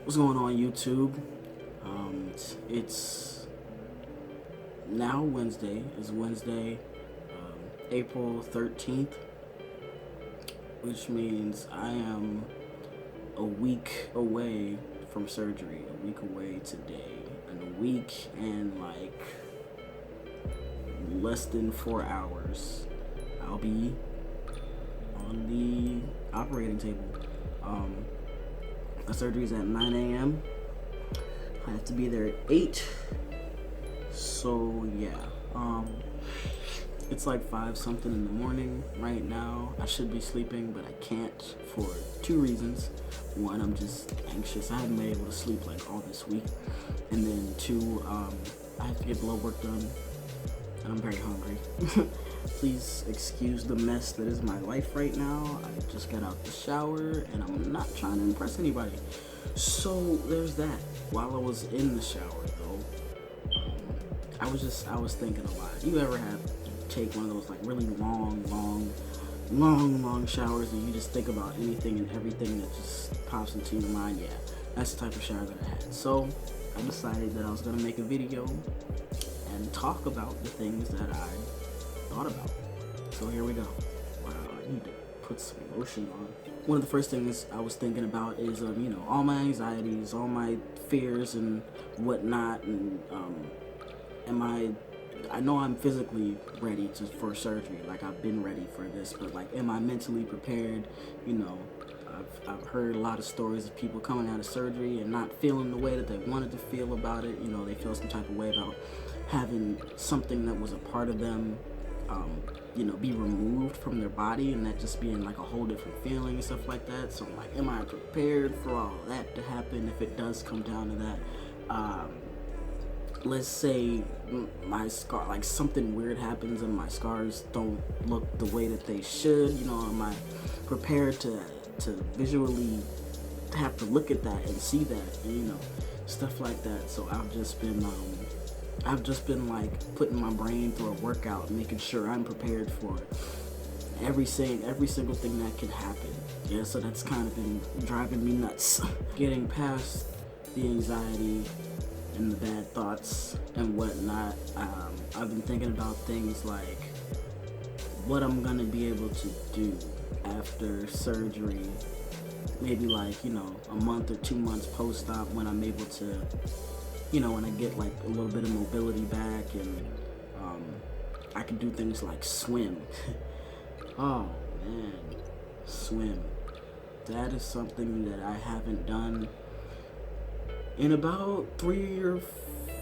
What's going on, YouTube? It's now Wednesday. It's Wednesday, April 13th, which means I am a week away from surgery. A week away today. And a week and like less than 4 hours, I'll be on the operating table. My surgery is at 9 a.m. I have to be there at 8. So yeah, it's like 5 something in the morning right now. I should be sleeping, but I can't for 2 reasons. One, I'm just anxious. I haven't been able to sleep like all this week. And then 2, I have to get blood work done, and I'm very hungry. Please excuse the mess that is my life right now. I just got out the shower and I'm not trying to impress anybody. So there's that. While I was in the shower though, I was thinking a lot. You ever take one of those like really long showers and you just think about anything and everything that just pops into your mind? Yeah, that's the type of shower that I had. So I decided that I was gonna make a video and talk about the things that I thought about. So here we go. Wow, I need to put some lotion on. One of the first things I was thinking about is, all my anxieties, all my fears and whatnot, and I know I'm physically ready for surgery. Like, I've been ready for this, but like, am I mentally prepared? I've heard a lot of stories of people coming out of surgery and not feeling the way that they wanted to feel about it. They feel some type of way about having something that was a part of them be removed from their body, and that just being like a whole different feeling and stuff like that. So I'm like, am I prepared for all that to happen if it does come down to that? Let's say my scar, like something weird happens and my scars don't look the way that they should, am I prepared to visually have to look at that and see that, and stuff like that. So I've just been like putting my brain through a workout, making sure I'm prepared for every single thing that could happen. Yeah, so that's kind of been driving me nuts. Getting past the anxiety and the bad thoughts and whatnot, I've been thinking about things like what I'm gonna be able to do after surgery. Maybe like, a month or 2 months post-op, when I'm able to, when I get like a little bit of mobility back, and I can do things like swim. Oh man, swim. That is something that I haven't done in about 3 or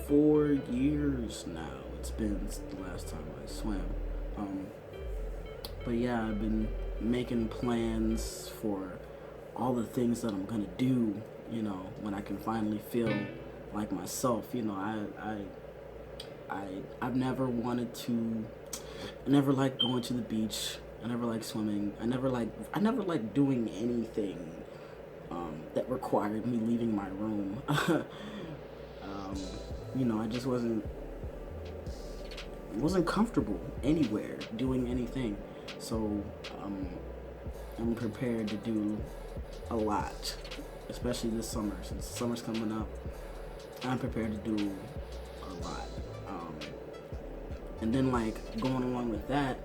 4 years now. It's been the last time I swam. But yeah, I've been making plans for all the things that I'm gonna do, when I can finally feel like myself. I've never wanted to, I never liked going to the beach. I never liked swimming. I never liked doing anything that required me leaving my room. I just wasn't comfortable anywhere doing anything. So I'm prepared to do a lot, especially this summer. Since summer's coming up, I'm prepared to do a lot. And then like going along with that,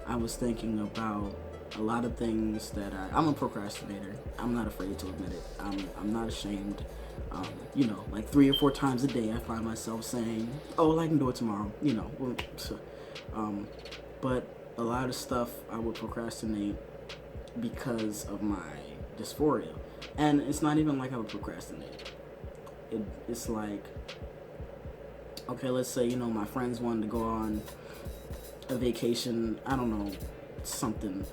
I was thinking about a lot of things that I'm a procrastinator. I'm not afraid to admit it. I'm not ashamed. Like 3 or 4 times a day I find myself saying, oh, I can do it tomorrow, but a lot of stuff I would procrastinate because of my dysphoria. And it's not even like I would procrastinate. It's like, okay, let's say, my friends wanted to go on a vacation, I don't know, something,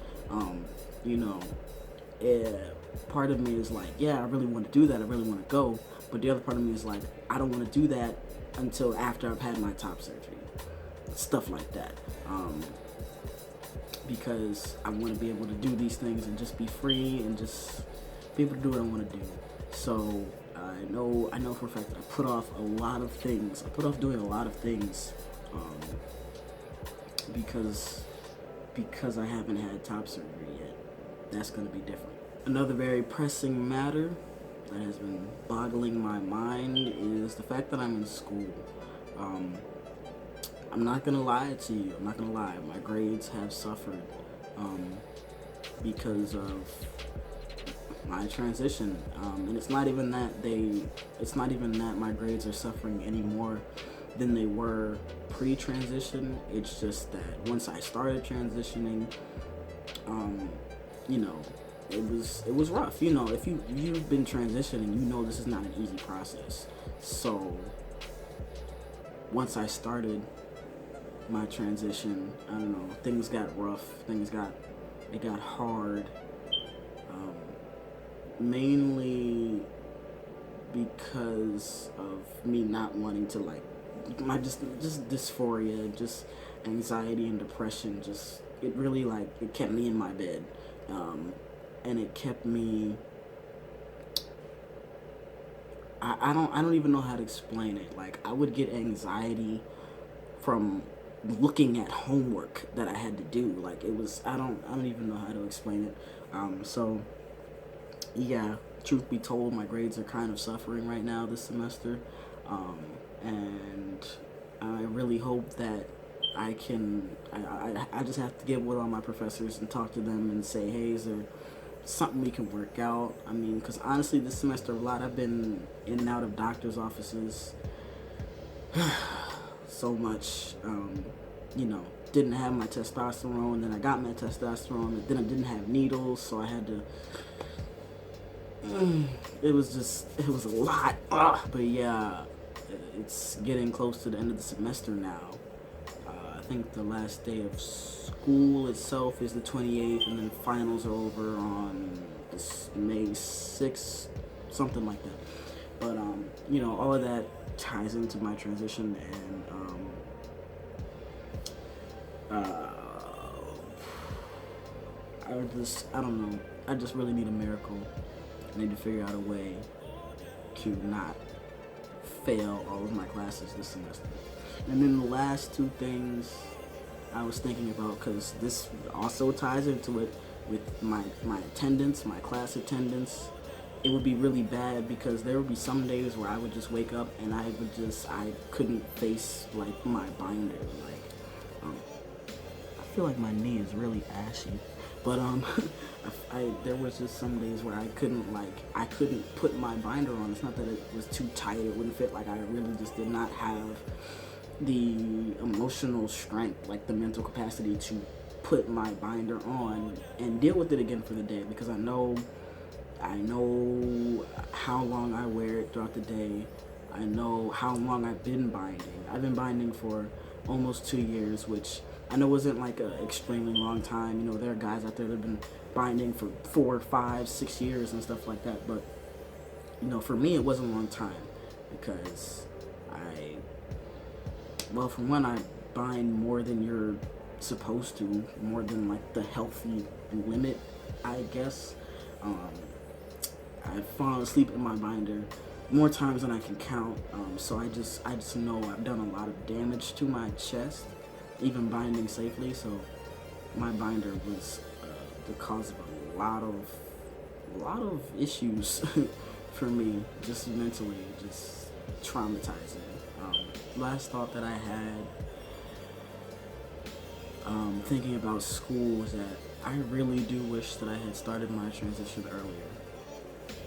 part of me is like, yeah, I really want to do that, I really want to go, but the other part of me is like, I don't want to do that until after I've had my top surgery, stuff like that, because I want to be able to do these things and just be free and just be able to do what I want to do. So I know for a fact that I put off a lot of things. I put off doing a lot of things because I haven't had top surgery yet. That's going to be different. Another very pressing matter that has been boggling my mind is the fact that I'm in school. Um, I'm not gonna lie to you. I'm not gonna lie. My grades have suffered um, because of my transition, and it's not even that my grades are suffering any more than they were pre-transition. It's just that once I started transitioning, um, you know, it was rough. You know, if you've been transitioning, you know this is not an easy process. So once I started my transition, I don't know, things got rough. It got hard. Um, Mainly because of me not wanting to like my just dysphoria, just anxiety and depression. Just it really like it kept me in my bed, and it kept me. I don't even know how to explain it. Like I would get anxiety from looking at homework that I had to do. Like it was I don't even know how to explain it. So yeah, truth be told, my grades are kind of suffering right now this semester, and I really hope that I can. I just have to get with all my professors and talk to them and say, hey, is there something we can work out? I mean, because honestly, this semester a lot. I've been in and out of doctors' offices so much. You know, didn't have my testosterone, then I got my testosterone, and then I didn't have needles, so I had to. It was a lot. But yeah, it's getting close to the end of the semester now. I think the last day of school itself is the 28th, and then finals are over on this May 6th, something like that. But you know, all of that ties into my transition, and I don't know. I just really need a miracle. I need to figure out a way to not fail all of my classes this semester. And then the last two things I was thinking about, because this also ties into it with my attendance, my class attendance. It would be really bad because there would be some days where I would just wake up and I couldn't face like my binder. Like, I feel like my knee is really ashy. But there was just some days where I couldn't put my binder on. It's not that it was too tight; it wouldn't fit. Like I really just did not have the emotional strength, like the mental capacity to put my binder on and deal with it again for the day. Because I know how long I wear it throughout the day. I know how long I've been binding. I've been binding for almost 2 years, which I know wasn't like an extremely long time. You know, there are guys out there that have been binding for 4, 5, 6 years and stuff like that. But, you know, for me, it wasn't a long time because for one, I bind more than you're supposed to, more than like the healthy limit, I guess. I've fallen asleep in my binder more times than I can count. So I just know I've done a lot of damage to my chest, even binding safely. So my binder was the cause of a lot of issues for me, just mentally, just traumatizing. Last thought that I had, thinking about school, was that I really do wish that I had started my transition earlier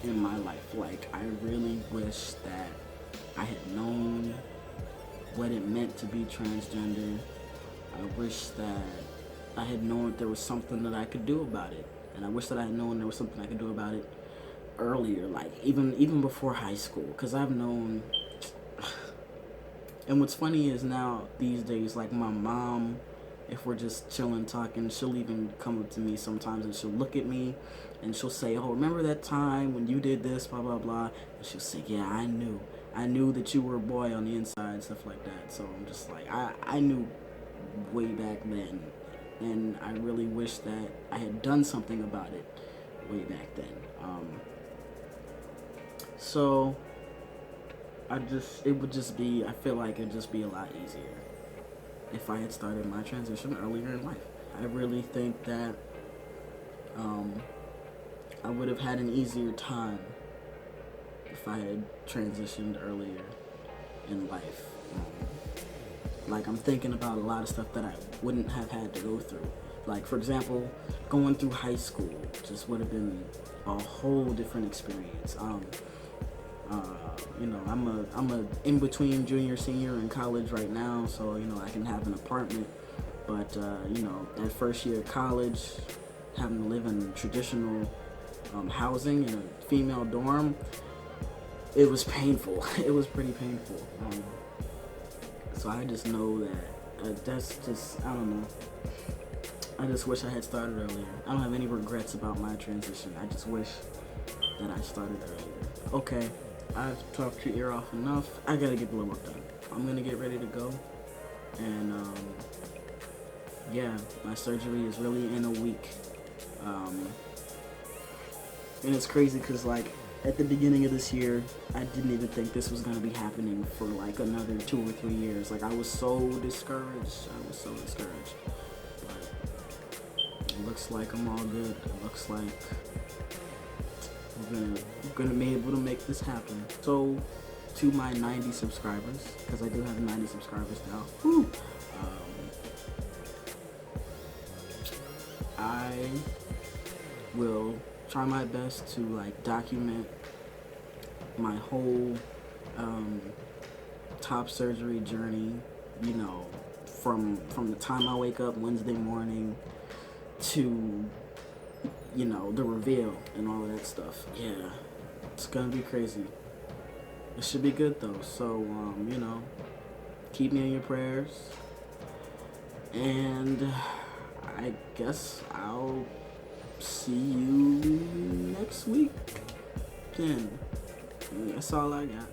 in my life. Like, I really wish that I had known what it meant to be transgender. I wish that I had known that there was something that I could do about it. And I wish that I had known there was something I could do about it earlier, like even before high school. Because I've known... And what's funny is now, these days, like my mom, if we're just chilling, talking, she'll even come up to me sometimes and she'll look at me and she'll say, oh, remember that time when you did this, blah, blah, blah. And she'll say, yeah, I knew that you were a boy on the inside, stuff like that. So I'm just like, I knew way back then. And I really wish that I had done something about it way back then. So I feel like it'd just be a lot easier if I had started my transition earlier in life. I really think that I would have had an easier time if I had transitioned earlier in life. Like, I'm thinking about a lot of stuff that I wouldn't have had to go through. Like, for example, going through high school just would have been a whole different experience. You know, I'm a in between junior, senior in college right now, so you know I can have an apartment. But you know, that first year of college, having to live in traditional housing in a female dorm, it was painful. It was pretty painful. So I just know that that's just, I don't know. I just wish I had started earlier. I don't have any regrets about my transition. I just wish that I started earlier. Okay, I've talked your ear off enough. I gotta get the work done. I'm gonna get ready to go. And yeah, my surgery is really in a week. And it's crazy because, like, at the beginning of this year, I didn't even think this was going to be happening for like another 2 or 3 years. Like, I was so discouraged. But it looks like I'm all good. It looks like we're gonna be able to make this happen. So, to my 90 subscribers, because I do have 90 subscribers now. Whew, I will try my best to like document my whole top surgery journey, you know, from the time I wake up Wednesday morning to, you know, the reveal and all of that stuff. Yeah, it's gonna be crazy. It should be good though. So you know, keep me in your prayers, and I guess I'll see you next week then. That's all I got.